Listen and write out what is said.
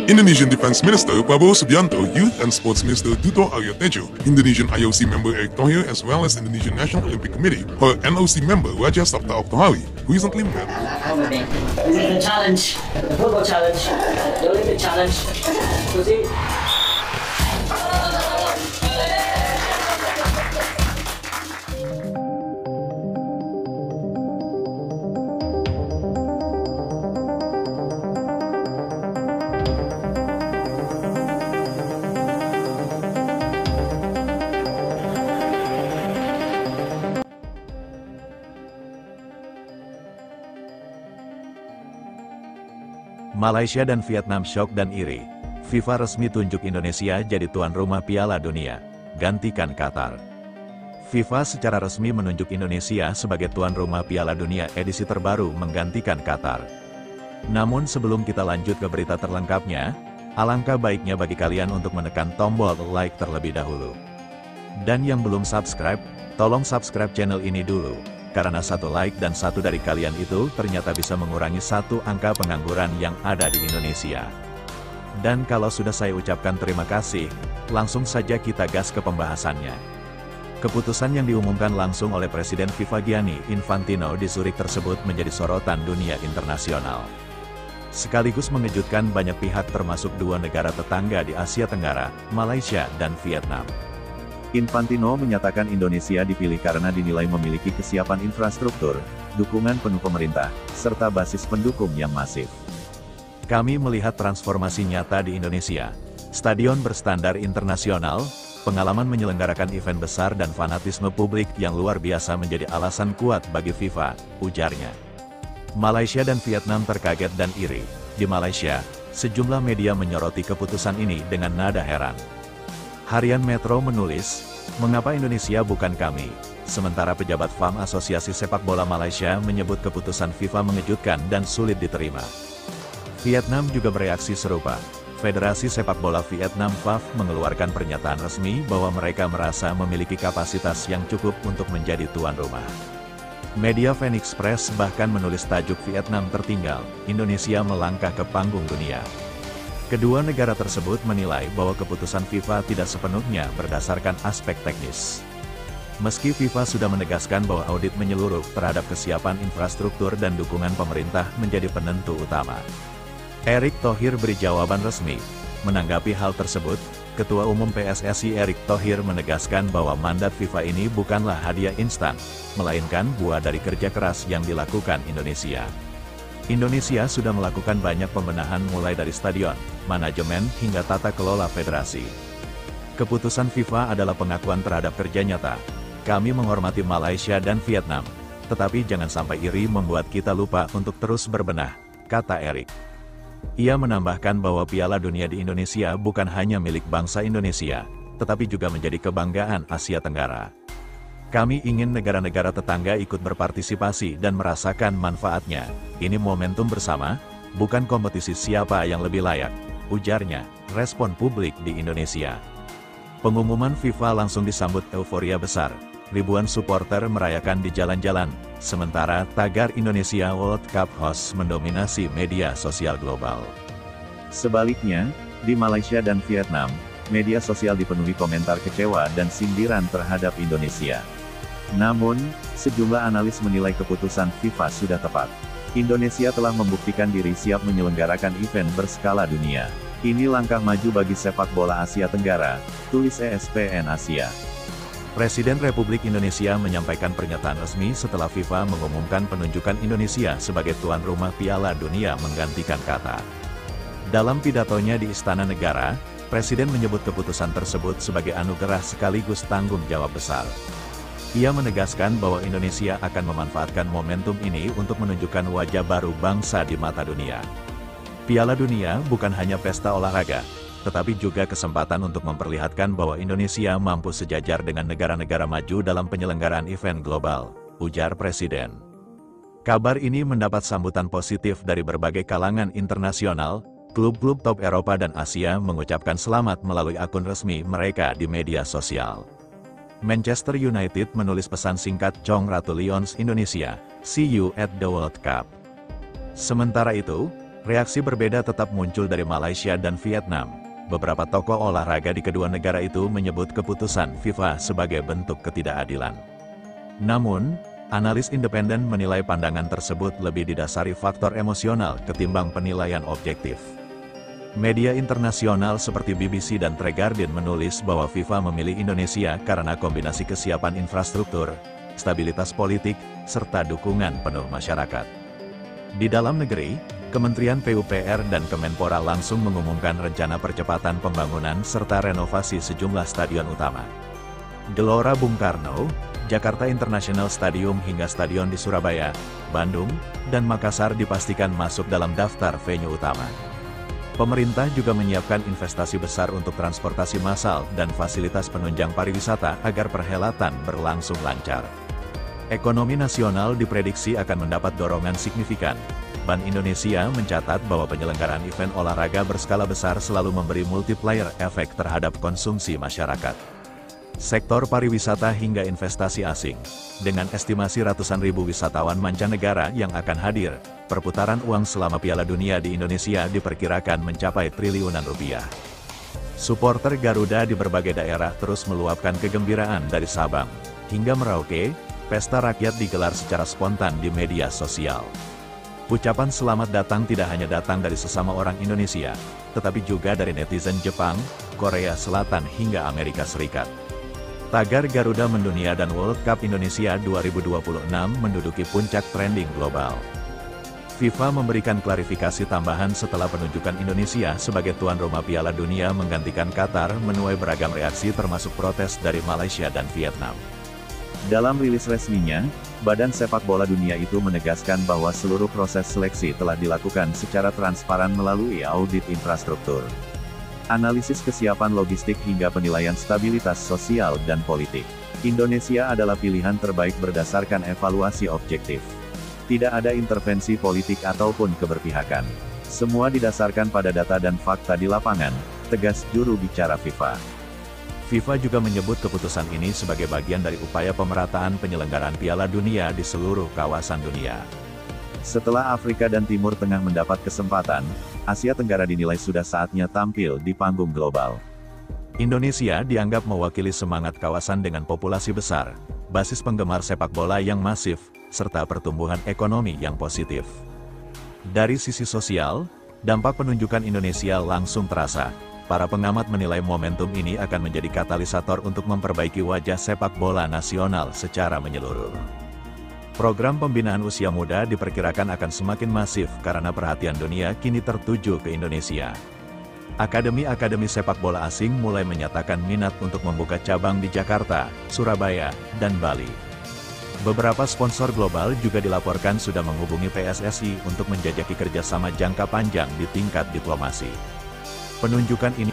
Indonesian Defense Minister Prabowo Subianto, Youth and Sports Minister Duto Aryo Tejo, Indonesian IOC member Erick Thohir, as well as Indonesian National Olympic Committee, her NOC member Raja Sabta Oktohari, recently met. This is the challenge, the football challenge, the Olympic challenge. So see. Malaysia dan Vietnam syok dan iri. FIFA resmi tunjuk Indonesia jadi tuan rumah Piala Dunia. Gantikan Qatar. FIFA secara resmi menunjuk Indonesia sebagai tuan rumah Piala Dunia edisi terbaru menggantikan Qatar. Namun sebelum kita lanjut ke berita terlengkapnya, alangkah baiknya bagi kalian untuk menekan tombol like terlebih dahulu. Dan yang belum subscribe, tolong subscribe channel ini dulu. Karena satu like dan satu dari kalian itu ternyata bisa mengurangi satu angka pengangguran yang ada di Indonesia. Dan kalau sudah saya ucapkan terima kasih, langsung saja kita gas ke pembahasannya. Keputusan yang diumumkan langsung oleh Presiden FIFA Gianni Infantino di Zurich tersebut menjadi sorotan dunia internasional. Sekaligus mengejutkan banyak pihak termasuk dua negara tetangga di Asia Tenggara, Malaysia dan Vietnam. Infantino menyatakan Indonesia dipilih karena dinilai memiliki kesiapan infrastruktur, dukungan penuh pemerintah, serta basis pendukung yang masif. Kami melihat transformasi nyata di Indonesia. Stadion berstandar internasional, pengalaman menyelenggarakan event besar dan fanatisme publik yang luar biasa menjadi alasan kuat bagi FIFA, ujarnya. Malaysia dan Vietnam terkaget dan iri. Di Malaysia, sejumlah media menyoroti keputusan ini dengan nada heran. Harian Metro menulis, mengapa Indonesia bukan kami? Sementara pejabat FAM Asosiasi Sepak Bola Malaysia menyebut keputusan FIFA mengejutkan dan sulit diterima. Vietnam juga bereaksi serupa. Federasi Sepak Bola Vietnam FAV mengeluarkan pernyataan resmi bahwa mereka merasa memiliki kapasitas yang cukup untuk menjadi tuan rumah. Media Phoenix Press bahkan menulis tajuk Vietnam tertinggal, Indonesia melangkah ke panggung dunia. Kedua negara tersebut menilai bahwa keputusan FIFA tidak sepenuhnya berdasarkan aspek teknis. Meski FIFA sudah menegaskan bahwa audit menyeluruh terhadap kesiapan infrastruktur dan dukungan pemerintah menjadi penentu utama. Erick Thohir beri jawaban resmi. Menanggapi hal tersebut, Ketua Umum PSSI Erick Thohir menegaskan bahwa mandat FIFA ini bukanlah hadiah instan, melainkan buah dari kerja keras yang dilakukan Indonesia. Indonesia sudah melakukan banyak pembenahan mulai dari stadion, manajemen, hingga tata kelola federasi. Keputusan FIFA adalah pengakuan terhadap kerja nyata. Kami menghormati Malaysia dan Vietnam, tetapi jangan sampai iri membuat kita lupa untuk terus berbenah, kata Erick. Ia menambahkan bahwa Piala Dunia di Indonesia bukan hanya milik bangsa Indonesia, tetapi juga menjadi kebanggaan Asia Tenggara. Kami ingin negara-negara tetangga ikut berpartisipasi dan merasakan manfaatnya. Ini momentum bersama, bukan kompetisi siapa yang lebih layak, ujarnya. Respon publik di Indonesia. Pengumuman FIFA langsung disambut euforia besar. Ribuan supporter merayakan di jalan-jalan, sementara tagar Indonesia World Cup Host mendominasi media sosial global. Sebaliknya, di Malaysia dan Vietnam, media sosial dipenuhi komentar kecewa dan sindiran terhadap Indonesia. Namun, sejumlah analis menilai keputusan FIFA sudah tepat. Indonesia telah membuktikan diri siap menyelenggarakan event berskala dunia. Ini langkah maju bagi sepak bola Asia Tenggara, tulis ESPN Asia. Presiden Republik Indonesia menyampaikan pernyataan resmi setelah FIFA mengumumkan penunjukan Indonesia sebagai tuan rumah Piala Dunia menggantikan Qatar. Dalam pidatonya di Istana Negara, Presiden menyebut keputusan tersebut sebagai anugerah sekaligus tanggung jawab besar. Ia menegaskan bahwa Indonesia akan memanfaatkan momentum ini untuk menunjukkan wajah baru bangsa di mata dunia. Piala Dunia bukan hanya pesta olahraga, tetapi juga kesempatan untuk memperlihatkan bahwa Indonesia mampu sejajar dengan negara-negara maju dalam penyelenggaraan event global, ujar Presiden. Kabar ini mendapat sambutan positif dari berbagai kalangan internasional. Klub-klub top Eropa dan Asia mengucapkan selamat melalui akun resmi mereka di media sosial. Manchester United menulis pesan singkat Cong Ratu Lions Indonesia, see you at the World Cup. Sementara itu, Reaksi berbeda tetap muncul dari Malaysia dan Vietnam. Beberapa tokoh olahraga di kedua negara itu menyebut keputusan FIFA sebagai bentuk ketidakadilan. Namun, analis independen menilai pandangan tersebut lebih didasari faktor emosional ketimbang penilaian objektif. Media internasional seperti BBC dan The Guardian menulis bahwa FIFA memilih Indonesia karena kombinasi kesiapan infrastruktur, stabilitas politik, serta dukungan penuh masyarakat. Di dalam negeri, Kementerian PUPR dan Kemenpora langsung mengumumkan rencana percepatan pembangunan serta renovasi sejumlah stadion utama. Gelora Bung Karno, Jakarta International Stadium hingga stadion di Surabaya, Bandung, dan Makassar dipastikan masuk dalam daftar venue utama. Pemerintah juga menyiapkan investasi besar untuk transportasi massal dan fasilitas penunjang pariwisata agar perhelatan berlangsung lancar. Ekonomi nasional diprediksi akan mendapat dorongan signifikan. Bank Indonesia mencatat bahwa penyelenggaraan event olahraga berskala besar selalu memberi multiplier efek terhadap konsumsi masyarakat. Sektor pariwisata hingga investasi asing. Dengan estimasi ratusan ribu wisatawan mancanegara yang akan hadir, perputaran uang selama Piala Dunia di Indonesia diperkirakan mencapai triliunan rupiah. Supporter Garuda di berbagai daerah terus meluapkan kegembiraan dari Sabang hingga Merauke. Pesta rakyat digelar secara spontan di media sosial. Ucapan selamat datang tidak hanya datang dari sesama orang Indonesia, tetapi juga dari netizen Jepang, Korea Selatan hingga Amerika Serikat. Tagar Garuda mendunia dan World Cup Indonesia 2026 menduduki puncak trending global. FIFA memberikan klarifikasi tambahan setelah penunjukan Indonesia sebagai tuan rumah Piala Dunia menggantikan Qatar menuai beragam reaksi termasuk protes dari Malaysia dan Vietnam. Dalam rilis resminya, Badan Sepak Bola Dunia itu menegaskan bahwa seluruh proses seleksi telah dilakukan secara transparan melalui audit infrastruktur, analisis kesiapan logistik hingga penilaian stabilitas sosial dan politik. Indonesia adalah pilihan terbaik berdasarkan evaluasi objektif. Tidak ada intervensi politik ataupun keberpihakan. Semua didasarkan pada data dan fakta di lapangan, tegas juru bicara FIFA. FIFA juga menyebut keputusan ini sebagai bagian dari upaya pemerataan penyelenggaraan Piala Dunia di seluruh kawasan dunia. Setelah Afrika dan Timur Tengah mendapat kesempatan, Asia Tenggara dinilai sudah saatnya tampil di panggung global. Indonesia dianggap mewakili semangat kawasan dengan populasi besar, basis penggemar sepak bola yang masif, serta pertumbuhan ekonomi yang positif. Dari sisi sosial, dampak penunjukan Indonesia langsung terasa. Para pengamat menilai momentum ini akan menjadi katalisator untuk memperbaiki wajah sepak bola nasional secara menyeluruh. Program pembinaan usia muda diperkirakan akan semakin masif karena perhatian dunia kini tertuju ke Indonesia. Akademi-akademi sepak bola asing mulai menyatakan minat untuk membuka cabang di Jakarta, Surabaya, dan Bali. Beberapa sponsor global juga dilaporkan sudah menghubungi PSSI untuk menjajaki kerjasama jangka panjang di tingkat diplomasi. Penunjukan ini